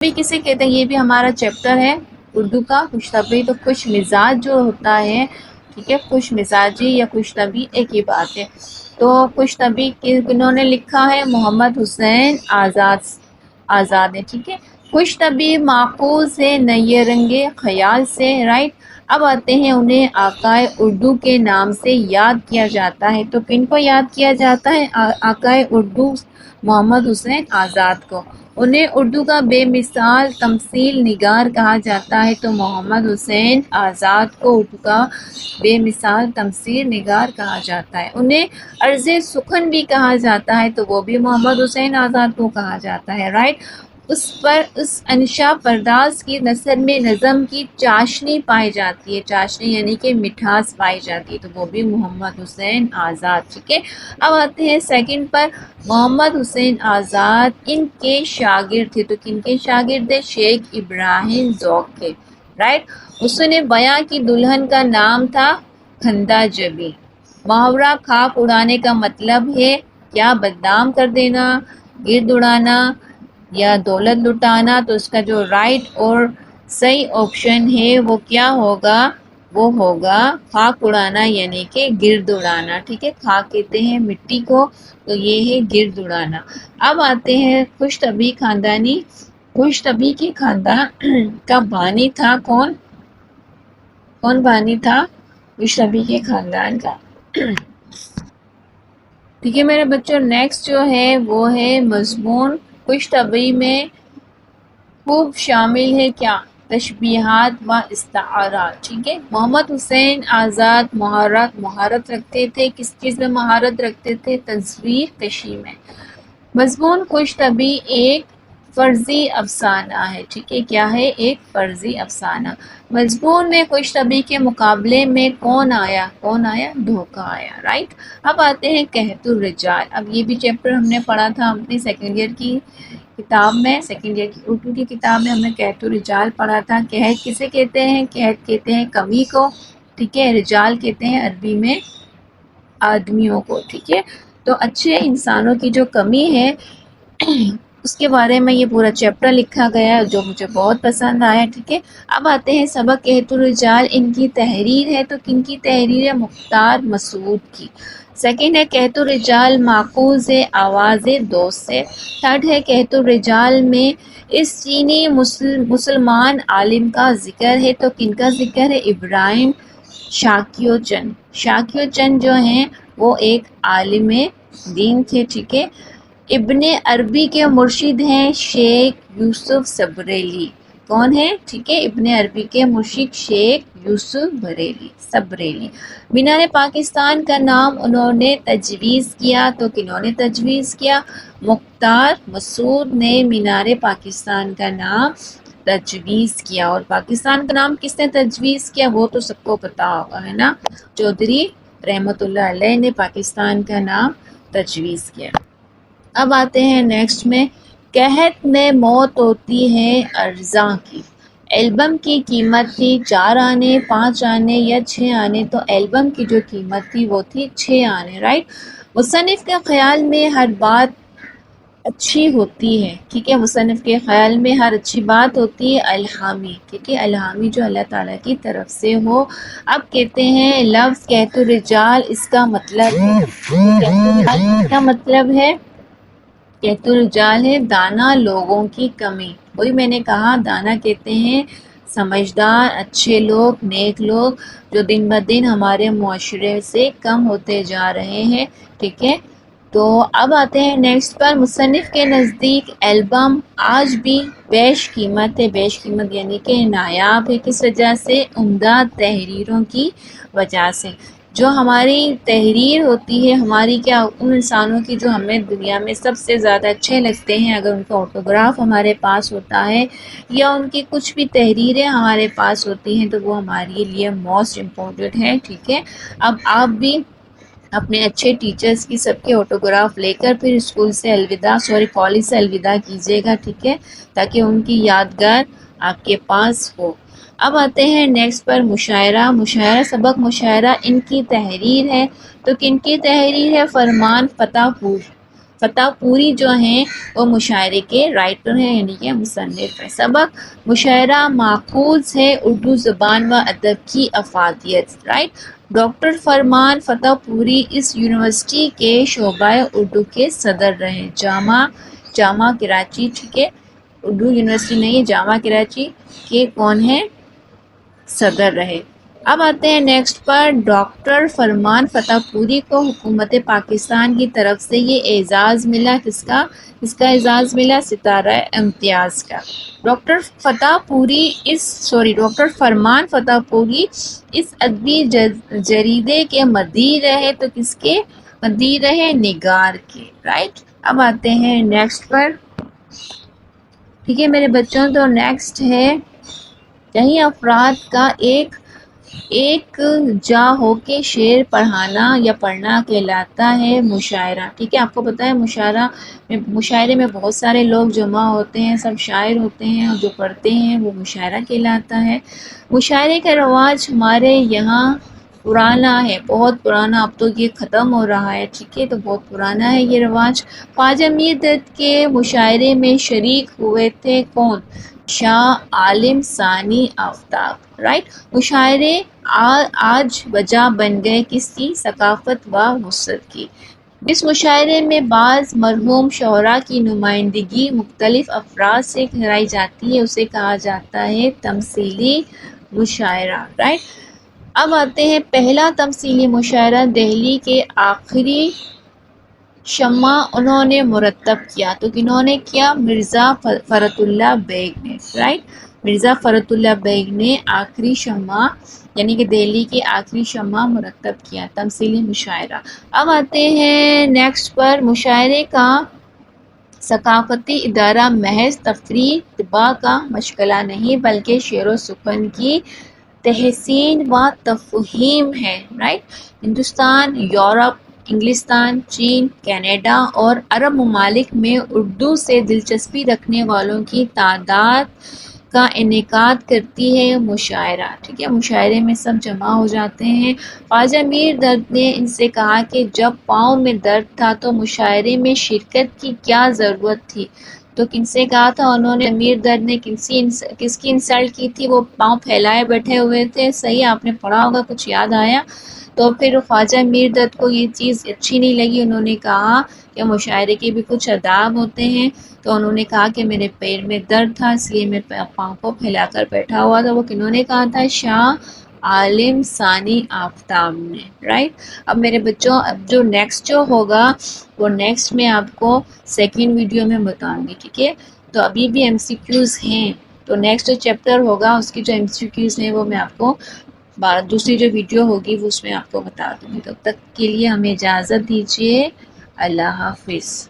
بھی کسے کہتے ہیں، یہ بھی ہمارا چیپٹر ہے اردو کا. خوش طبعی تو خوش مزاج جو ہوتا ہے، ٹھیک ہے، خوش مزاجی یا خوش طبعی ایک ہی بات ہے. تو خوش طبعی کنہوں نے لکھا ہے؟ محمد حسین آزاد ہے، ٹھیک ہے. خوش طبعی ماخوذ ہے نئے رنگ خیال سے، رائٹ. اب آتے ہیں انہیں آقائے اردو کے نام سے یاد کیا جاتا ہے. تو کن کو یاد کیا جاتا ہے؟ آقائے اردو محمد حسین آزاد کو. انہیں اردو کا بے مثال تمثیل نگار کہا جاتا ہے. تو محمد حسین آزاد کو اردو کا بے مثال تمثیل نگار کہا جاتا ہے. انہیں عرض سخن بھی کہا جاتا ہے، تو وہ بھی محمد حسین آزاد کو کہا جاتا ہے، رائٹ. اس انشا پرداز کی نثر میں نظم کی چاشنی پائی جاتی ہے، چاشنی یعنی کہ مٹھاس پائی جاتی ہے، تو وہ بھی محمد حسین آزاد، ٹھیک ہے. اب آتے ہیں سیکنڈ پر. محمد حسین آزاد ان کے شاگرد تھے. تو کن کے شاگرد تھے؟ شیخ ابراہیم ذوق کے، رائٹ. حسن بیاں کی دلہن کا نام تھا کھندا جبی. محاورہ خاک اڑانے کا مطلب ہے کیا؟ بدنام کر دینا، گرد اڑانا یا دولت لٹانا. تو اس کا جو رائٹ اور صحیح آپشن ہے وہ کیا ہوگا؟ وہ ہوگا خاک اڑانا یعنی کہ گرد اڑانا، ٹھیک ہے. خاک کہتے ہیں مٹی کو، تو یہ ہے گرد اڑانا. اب آتے ہیں خوش طبعی خاندانی. خوش طبعی کے خاندان کا بانی تھا کون بانی تھا خوش طبعی کے خاندان کا؟ ٹھیک ہے میرے بچوں. نیکسٹ جو ہے وہ ہے مضمون. خوش طبعی میں خوب شامل ہے کیا؟ تشبیہات و استعارات، ٹھیک ہے. محمد حسین آزاد مہارت رکھتے تھے. کس چیز میں مہارت رکھتے تھے؟ تصویر کشی میں. مضمون خوش طبعی ایک فرضی افسانہ ہے، ٹھیک ہے. کیا ہے؟ ایک فرضی افسانہ. مضمون میں خوش طبعی کے مقابلے میں کون آیا؟ دھوکہ آیا، رائٹ. اب آتے ہیں قحط الرجال. اب یہ بھی چیپٹر ہم نے پڑھا تھا اپنی سیکنڈ ایئر کی کتاب میں، سیکنڈ ایئر کی اردو کی کتاب میں ہم نے قحط الرجال پڑھا تھا. قحط کسے کہتے ہیں؟ قحط کہتے ہیں کمی کو، ٹھیک ہے. رجال کہتے ہیں عربی میں آدمیوں کو، ٹھیک ہے. تو اچھے انسانوں کی جو کمی ہے اس کے بارے میں یہ پورا چیپٹر لکھا گیا ہے جو مجھے بہت پسند آیا، ٹھیک ہے. اب آتے ہیں سبق قحط الرجال. ان کی تحریر ہے، تو کن کی تحریر ہے؟ مختار مسعود کی. سیکنڈ ہے قحط الرجال ماخوذ ہے آواز دوست سے. تھرڈ ہے قحط الرجال میں اس چینی مسلمان عالم کا ذکر ہے، تو کن کا ذکر ہے؟ ابراہیم شاکیو چند جو ہیں وہ ایک عالم دین تھے، ٹھیک ہے. ابن عربی کے مرشد ہیں شیخ یوسف سبریلی. کون ہے؟ ٹھیک ہے. ابن عربی کے مرشد شیخ یوسف سبریلی. مینار پاکستان کا نام انہوں نے تجویز کیا، تو کنہوں نے تجویز کیا؟ مختار مسعود نے مینار پاکستان کا نام تجویز کیا. اور پاکستان کا نام کس نے تجویز کیا وہ تو سب کو پتا ہوگا، ہے نا. چودھری رحمت اللہ علیہ نے پاکستان کا نام تجویز کیا. اب آتے ہیں نیکسٹ میں. قحط میں موت ہوتی ہے ارزاں کی. البم کی قیمت تھی 4 آنے، 5 آنے یا 6 آنے. تو البم کی جو قیمت تھی وہ تھی 6 آنے، رائٹ. مصنف کے خیال میں ہر بات اچھی ہوتی ہے، ٹھیک ہے. مصنف کے خیال میں ہر اچھی بات ہوتی ہے الہامی، ٹھیک ہے. الہامی جو اللہ تعالیٰ کی طرف سے ہو. اب کہتے ہیں لفظ قحط الرجال اس کا مطلب ہے. قحط کا مطلب ہے قحط الرجال ہے دانا لوگوں کی کمی. وہی میں نے کہا دانا کہتے ہیں سمجھدار، اچھے لوگ، نیک لوگ جو دن بدن ہمارے معاشرے سے کم ہوتے جا رہے ہیں، ٹھیک ہے. تو اب آتے ہیں نیکسٹ پر. مصنف کے نزدیک البم آج بھی بیش قیمت ہے. بیش قیمت یعنی کہ نایاب ہے. کس وجہ سے؟ عمدہ تحریروں کی وجہ سے. جو ہماری تحریر ہوتی ہے ہماری کیا ان انسانوں کی جو ہمیں دنیا میں سب سے زیادہ اچھے لگتے ہیں، اگر ان کا آٹوگراف ہمارے پاس ہوتا ہے یا ان کی کچھ بھی تحریریں ہمارے پاس ہوتی ہیں تو وہ ہمارے لیے موسٹ امپورٹنٹ ہے، ٹھیک ہے. اب آپ بھی اپنے اچھے ٹیچرز کی سب کے آٹوگراف لے کر پھر اسکول سے کالج سے الوداع کیجیے گا، ٹھیک ہے، تاکہ ان کی یادگار آپ کے پاس ہو. اب آتے ہیں نیکسٹ پر. مشاعرہ سبق مشاعرہ ان کی تحریر ہے، تو کن کی تحریر ہے؟ فرمان فتح پور فتح پوری جو ہیں وہ مشاعرے کے رائٹر ہیں، یعنی کہ مصنف ہیں۔ سبق مشاعرہ ماخوذ ہے اردو زبان و ادب کی افادیت، رائٹ۔ ڈاکٹر فرمان فتح پوری اس یونیورسٹی کے شعبہ اردو کے صدر رہے، جامعہ کراچی، ٹھیک ہے، اردو یونیورسٹی نہیں ہے، جامعہ کراچی کے کون ہیں، صدر رہے۔ اب آتے ہیں نیکسٹ پر، ڈاکٹر فرمان فتح پوری کو حکومت پاکستان کی طرف سے یہ اعزاز ملا، کس کا اعزاز ملا؟ ستارہ امتیاز کا۔ ڈاکٹر فرمان فتح پوری اس ادبی جریدے کے مدیر رہے، تو کس کے مدیر رہے؟ نگار کے، رائٹ۔ اب آتے ہیں نیکسٹ پر، ٹھیک ہے میرے بچوں، تو نیکسٹ ہے کئی افراد کا ایک جا ہو کے شعر پڑھانا یا پڑھنا کہلاتا ہے مشاعرہ، ٹھیک ہے۔ آپ کو پتہ ہے مشاعرے میں بہت سارے لوگ جمع ہوتے ہیں، سب شاعر ہوتے ہیں، اور جو پڑھتے ہیں وہ مشاعرہ کہلاتا ہے۔ مشاعرے کا رواج ہمارے یہاں پرانا ہے، بہت پرانا، اب تو یہ ختم ہو رہا ہے، ٹھیک ہے، تو بہت پرانا ہے یہ رواج۔ خواجہ میر دت کے مشاعرے میں شریک ہوئے تھے کون؟ شاہ عالم ثانی آفتاب، رائٹ۔ مشاعرے آج وجہ بن گئے کس کی؟ ثقافت و وسعت کی۔ جس مشاعرے میں بعض مرحوم شعراء کی نمائندگی مختلف افراد سے کرائی جاتی ہے اسے کہا جاتا ہے تمثیلی مشاعرہ، رائٹ۔ اب آتے ہیں پہلا تمثیلی مشاعرہ دہلی کے آخری شمع انہوں نے مرتب کیا، تو کنہوں نے کیا؟ مرزا فرت اللہ بیگ نے، رائٹ۔ مرزا فرت اللہ بیگ نے آخری شمع یعنی کہ دہلی کے آخری شمع مرتب کیا، تمثیلی مشاعرہ۔ اب آتے ہیں نیکسٹ پر، مشاعرے کا ثقافتی ادارہ محض تفریح طبع کا مشغلہ نہیں بلکہ شعر و سخن کی تحسین و تفہیم ہے، رائٹ۔ ہندوستان، یورپ، انگلستان، چین، کینیڈا اور عرب ممالک میں اردو سے دلچسپی رکھنے والوں کی تعداد کا انعقاد کرتی ہے مشاعرہ، ٹھیک ہے۔ مشاعرے میں سب جمع ہو جاتے ہیں۔ خواجہ میر دت نے ان سے کہا کہ جب پاؤں میں درد تھا تو مشاعرے میں شرکت کی کیا ضرورت تھی؟ تو کن سے کہا تھا انہوں نے؟ میر دت نے کس کی انسلٹ کی تھی؟ وہ پاؤں پھیلائے بیٹھے ہوئے تھے، صحیح، آپ نے پڑھا ہوگا، کچھ یاد آیا؟ تو پھر خواجہ میر دت کو یہ چیز اچھی نہیں لگی، انہوں نے کہا کہ مشاعرے کے بھی کچھ آداب ہوتے ہیں، تو انہوں نے کہا کہ میرے پیر میں درد تھا اس لیے میں پاؤں کو پھیلا کر بیٹھا ہوا تھا۔ وہ کنہوں نے کہا تھا؟ شاہ عالم ثانی آفتاب نے، رائٹ۔ اب میرے بچوں، اب جو نیکسٹ جو ہوگا وہ نیکسٹ میں آپ کو سیکنڈ ویڈیو میں بتاؤں گی، ٹھیک ہے۔ تو ابھی بھی ایم سی کیوز ہیں، تو نیکسٹ جو چیپٹر ہوگا اس کی جو ایم سی کیوز ہیں وہ میں آپ کو دوسری جو ویڈیو ہوگی وہ اس میں آپ کو بتا دوں گی۔ تب تک کے لیے ہمیں اجازت دیجیے، اللہ حافظ۔